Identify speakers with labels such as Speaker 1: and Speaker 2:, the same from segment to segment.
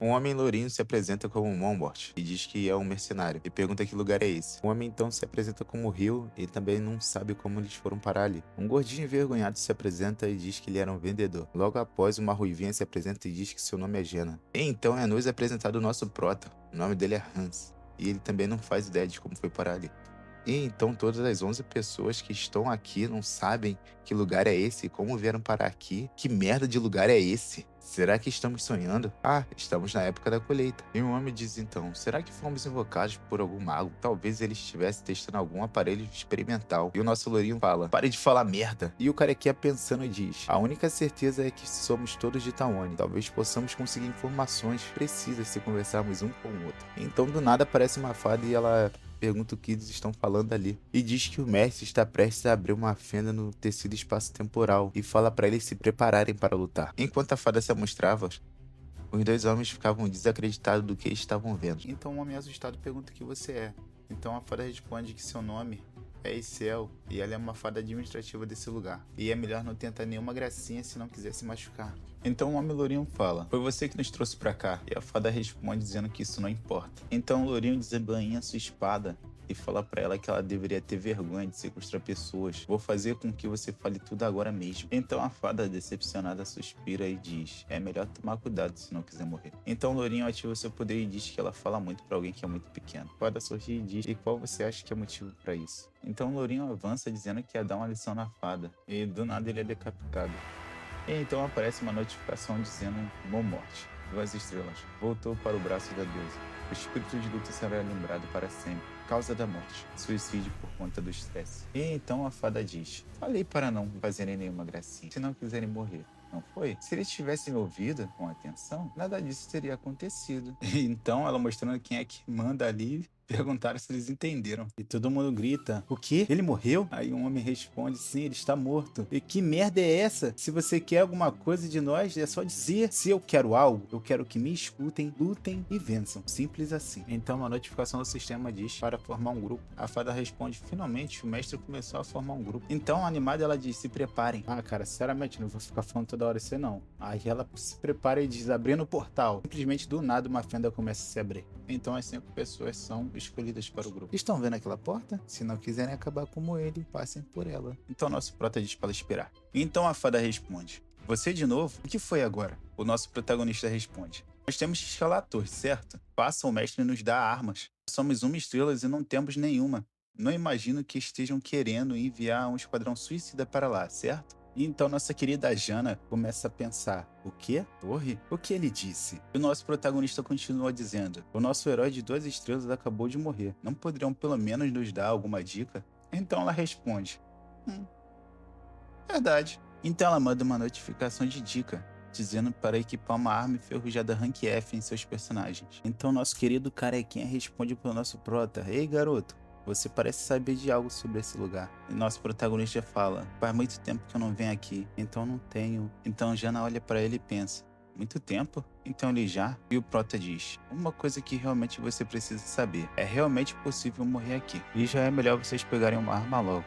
Speaker 1: Um homem lourinho se apresenta como Montbort e diz que é um mercenário, e pergunta que lugar é esse. O homem então se apresenta como Rio e também não sabe como eles foram parar ali. Um gordinho envergonhado se apresenta e diz que ele era um vendedor. Logo após, uma ruivinha se apresenta e diz que seu nome é Jenna. E então é nos apresentado o nosso prota. O nome dele é Hans. E ele também não faz ideia de como foi parar ali. E então todas as 11 pessoas que estão aqui não sabem que lugar é esse, como vieram parar aqui, que merda de lugar é esse? Será que estamos sonhando? Ah, estamos na época da colheita. E um homem diz então, será que fomos invocados por algum mago? Talvez ele estivesse testando algum aparelho experimental. E o nosso lourinho fala, pare de falar merda. E o carequinha pensando diz, a única certeza é que somos todos de Taone. Talvez possamos conseguir informações precisas se conversarmos um com o outro. Então do nada aparece uma fada e ela pergunta o que eles estão falando ali. E diz que o mestre está prestes a abrir uma fenda no tecido espaço-temporal e fala para eles se prepararem para lutar. Enquanto a fada se mostrava, os dois homens ficavam desacreditados do que estavam vendo. Então o homem assustado pergunta o que você é. Então a fada responde que seu nome é Iciel e ela é uma fada administrativa desse lugar. E é melhor não tentar nenhuma gracinha se não quiser se machucar. Então o homem lourinho fala, foi você que nos trouxe pra cá. E a fada responde dizendo que isso não importa. Então o lourinho desembainha sua espada e fala pra ela que ela deveria ter vergonha de sequestrar pessoas. Vou fazer com que você fale tudo agora mesmo. Então a fada decepcionada suspira e diz, é melhor tomar cuidado se não quiser morrer. Então o lourinho ativa seu poder e diz que ela fala muito pra alguém que é muito pequeno. A fada sorri e diz, e qual você acha que é o motivo pra isso? Então o lourinho avança dizendo que ia dar uma lição na fada. E do nada ele é decapitado. E então aparece uma notificação dizendo Boa Morte, 2 estrelas. Voltou para o braço da deusa. O espírito de luta será lembrado para sempre. Causa da morte, suicídio por conta do estresse. E então a fada diz, falei para não fazerem nenhuma gracinha, se não quiserem morrer. Não foi? Se eles tivessem me ouvido com atenção, nada disso teria acontecido. E então ela mostrando quem é que manda ali, perguntaram se eles entenderam. E todo mundo grita, o quê? Ele morreu? Aí um homem responde, sim, ele está morto. E que merda é essa? Se você quer alguma coisa de nós, é só dizer. Se eu quero algo, eu quero que me escutem, lutem e vençam. Simples assim. Então uma notificação do sistema diz para formar um grupo. A fada responde, finalmente o mestre começou a formar um grupo. Então animada ela diz, se preparem. Ah, cara, sinceramente, não vou ficar falando toda hora isso aí não. Aí ela se prepara e diz, abrindo o portal. Simplesmente do nada uma fenda começa a se abrir. Então as 5 pessoas são escolhidas para o grupo. Estão vendo aquela porta? Se não quiserem acabar como ele, passem por ela. Então nosso prota diz para esperar. Então a fada responde, você de novo? O que foi agora? O nosso protagonista responde, nós temos que escalar a torre, certo? Faça o mestre nos dar armas. Somos 1 estrela e não temos nenhuma. Não imagino que estejam querendo enviar um esquadrão suicida para lá, certo? E então nossa querida Jana começa a pensar, o quê? Torre? O que ele disse? E o nosso protagonista continua dizendo, o nosso herói de 2 estrelas acabou de morrer. Não poderiam pelo menos nos dar alguma dica? Então ela responde, verdade. Então ela manda uma notificação de dica, dizendo para equipar uma arma enferrujada Rank F em seus personagens. Então nosso querido carequinha responde para o nosso prota, ei garoto, você parece saber de algo sobre esse lugar. E nosso protagonista fala, faz muito tempo que eu não venho aqui, então não tenho. Então Jana olha para ele e pensa, muito tempo? Então ele já? E o prota diz, uma coisa que realmente você precisa saber, é realmente possível morrer aqui. E já é melhor vocês pegarem uma arma logo.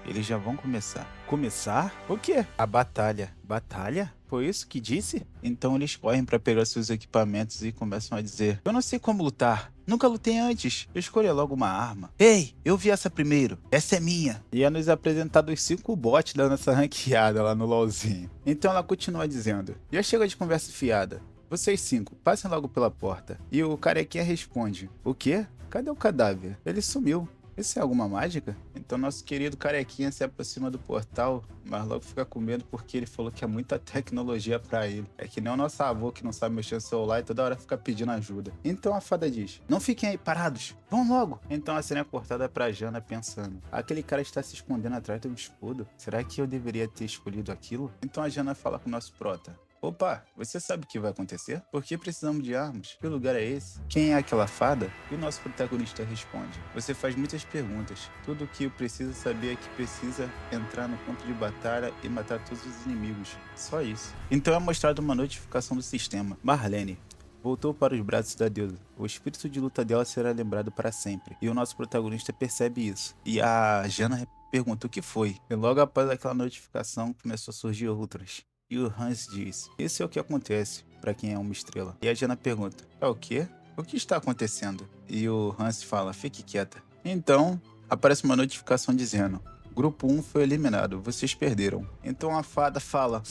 Speaker 1: Eles já vão começar. Começar? O quê? A batalha. Batalha? Foi isso que disse? Então eles correm para pegar seus equipamentos e começam a dizer, eu não sei como lutar. Nunca lutei antes. Escolha logo uma arma. Ei, eu vi essa primeiro. Essa é minha. E é nos apresentado os 5 bots da nossa ranqueada lá no LoLzinho. Então ela continua dizendo, já chega de conversa fiada. Vocês 5, passem logo pela porta. E o carequinha responde, o quê? Cadê o cadáver? Ele sumiu. Isso é alguma mágica? Então nosso querido carequinha se aproxima do portal, mas logo fica com medo porque ele falou que é muita tecnologia pra ele. É que nem o nosso avô que não sabe mexer no celular e toda hora fica pedindo ajuda. Então a fada diz, não fiquem aí parados, vão logo! Então a cena é cortada pra Jana pensando, aquele cara está se escondendo atrás de um escudo, será que eu deveria ter escolhido aquilo? Então a Jana fala com o nosso prota, opa, você sabe o que vai acontecer? Por que precisamos de armas? Que lugar é esse? Quem é aquela fada? E o nosso protagonista responde, você faz muitas perguntas. Tudo o que eu preciso saber é que precisa entrar no campo de batalha e matar todos os inimigos. Só isso. Então é mostrada uma notificação do sistema. Marlene voltou para os braços da deusa. O espírito de luta dela será lembrado para sempre. E o nosso protagonista percebe isso. E a Jana pergunta o que foi. E logo após aquela notificação começou a surgir outras. E o Hans diz, isso é o que acontece
Speaker 2: pra quem é uma estrela. E a Jana pergunta, é o quê? O que está acontecendo? E o Hans fala, fique quieta. Então, aparece uma notificação dizendo, Grupo 1 foi eliminado, vocês perderam. Então a fada fala,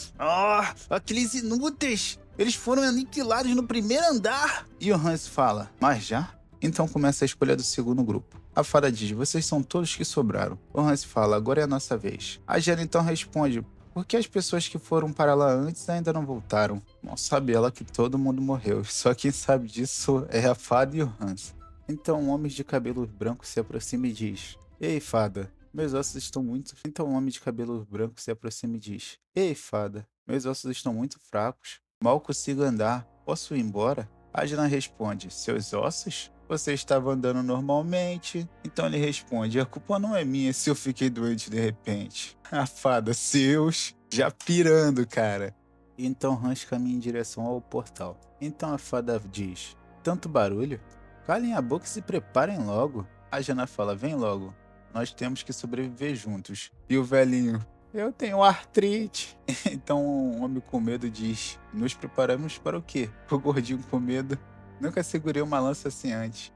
Speaker 2: aqueles inúteis! Eles foram aniquilados no primeiro andar! E o Hans fala, mas já? Então começa a escolha do segundo grupo. A fada diz, vocês são todos que sobraram. O Hans fala, agora é a nossa vez. A Jana então responde, por que as pessoas que foram para lá antes ainda não voltaram? Não sabe ela que todo mundo morreu. Só quem sabe disso é a fada e o Hans. Então um homem de cabelo branco se aproxima e diz, ei fada, meus ossos estão muito... Então um homem de cabelo branco se aproxima e diz, ei fada, meus ossos estão muito fracos. Mal consigo andar. Posso ir embora? A Jana responde, seus ossos? Você estava andando normalmente. Então ele responde, a culpa não é minha se eu fiquei doente de repente. A fada, seus, já pirando, cara. Então Hans caminha em direção ao portal. Então a fada diz, tanto barulho? Calem a boca e se preparem logo. A Jana fala, vem logo. Nós temos que sobreviver juntos. E o velhinho, eu tenho artrite. Então um homem com medo diz, nos preparamos para o quê? O gordinho com medo, nunca segurei uma lança assim antes.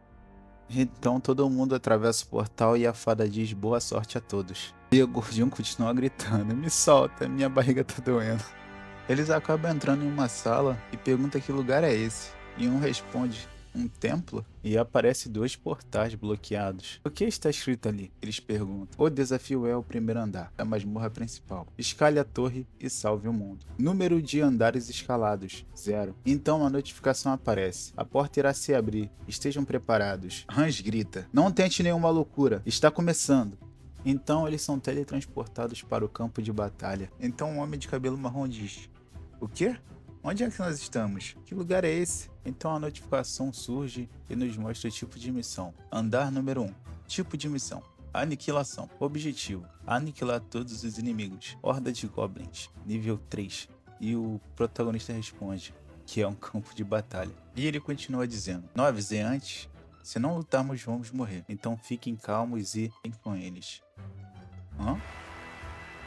Speaker 2: Então todo mundo atravessa o portal e a fada diz boa sorte a todos. E o gordinho continua gritando, me solta, minha barriga tá doendo. Eles acabam entrando em uma sala e perguntam que lugar é esse. E um responde, um templo? E aparece 2 portais bloqueados. O que está escrito ali? Eles perguntam. O desafio é o primeiro andar, da masmorra principal. Escale a torre e salve o mundo. Número de andares escalados, 0. Então uma notificação aparece. A porta irá se abrir. Estejam preparados. Hans grita. Não tente nenhuma loucura. Está começando. Então eles são teletransportados para o campo de batalha. Então um homem de cabelo marrom diz, o quê? Onde é que nós estamos? Que lugar é esse? Então a notificação surge e nos mostra o tipo de missão. Andar número 1. Tipo de missão. Aniquilação. Objetivo. Aniquilar todos os inimigos. Horda de goblins. Nível 3. E o protagonista responde que é um campo de batalha. E ele continua dizendo, não avisei antes? Se não lutarmos vamos morrer. Então fiquem calmos e fiquem com eles. Hã?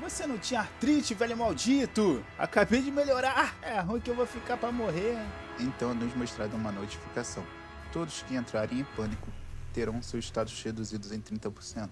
Speaker 2: Você não tinha artrite, velho maldito! Acabei de melhorar! É ruim que eu vou ficar pra morrer. Então é nos mostrada uma notificação. Todos que entrarem em pânico terão seus status reduzidos em 30%.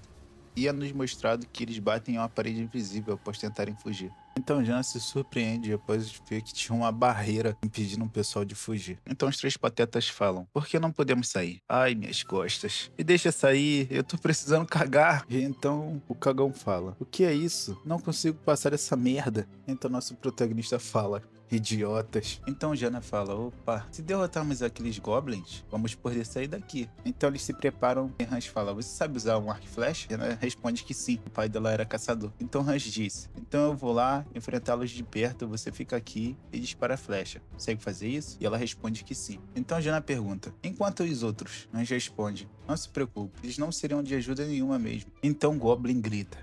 Speaker 2: E é nos mostrado que eles batem em uma parede invisível após tentarem fugir. Então Jana se surpreende após ver que tinha uma barreira impedindo o pessoal de fugir. Então os 3 patetas falam, por que não podemos sair? Ai, minhas costas. Me deixa sair, eu tô precisando cagar. E então o cagão fala, o que é isso? Não consigo passar essa merda. Então nosso protagonista fala, idiotas. Então Jana fala, opa, se derrotarmos aqueles goblins, vamos poder sair daqui. Então eles se preparam e Hans fala, você sabe usar um arco e flecha? Jana responde que sim, o pai dela era caçador. Então Hans diz, então eu vou lá enfrentá-los de perto, você fica aqui e dispara a flecha. Consegue fazer isso? E ela responde que sim. Então Jana pergunta, enquanto os outros? Hans responde, não se preocupe, eles não seriam de ajuda nenhuma mesmo. Então Goblin grita,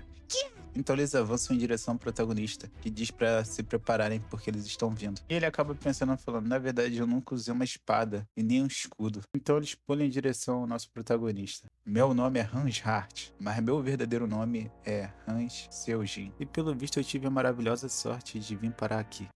Speaker 2: então eles avançam em direção ao protagonista, que diz pra se prepararem porque eles estão vindo. E ele acaba pensando, falando, na verdade eu nunca usei uma espada e nem um escudo. Então eles pulam em direção ao nosso protagonista. Meu nome é Hans Hart, mas meu verdadeiro nome é Hans Seljin. E pelo visto eu tive a maravilhosa sorte de vir parar aqui.